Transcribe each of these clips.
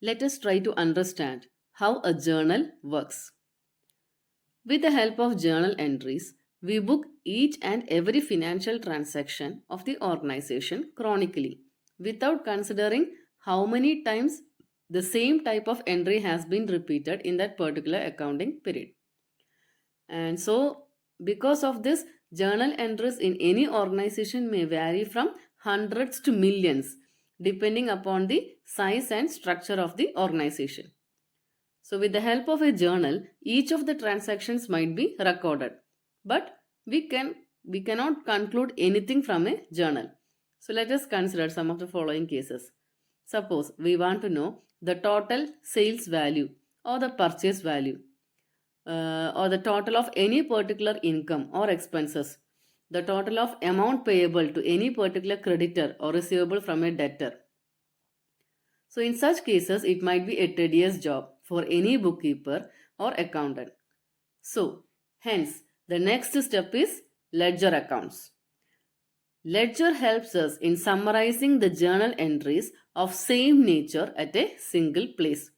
let us try to understand how a journal works. With the help of journal entries, we book each and every financial transaction of the organization chronically without considering how many times the same type of entry has been repeated in that particular accounting period. And so, because of this, journal entries in any organization may vary from hundreds to millions depending upon the size and structure of the organization. So, with the help of a journal, each of the transactions might be recorded, but we cannot conclude anything from a journal. So, let us consider some of the following cases. Suppose we want to know the total sales value or the purchase value or the total of any particular income or expenses, the total of amount payable to any particular creditor or receivable from a debtor. So, in such cases, it might be a tedious job for any bookkeeper or accountant. So, hence, the next step is ledger accounts. Ledger helps us in summarizing the journal entries of same nature at a single place.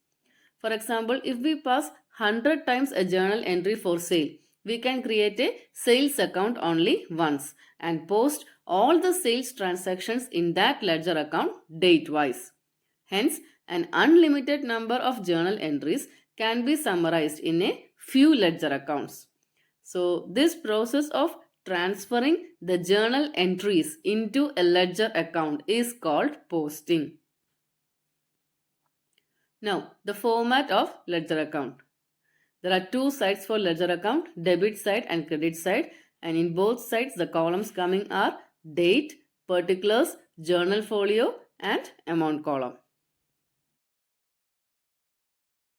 For example, if we pass 100 times a journal entry for sale, we can create a sales account only once and post all the sales transactions in that ledger account date-wise. Hence, an unlimited number of journal entries can be summarized in a few ledger accounts. So, this process of transferring the journal entries into a ledger account is called posting. Now, the format of ledger account. There are two sides for ledger account, debit side and credit side, and in both sides the columns coming are date, particulars, journal folio and amount column.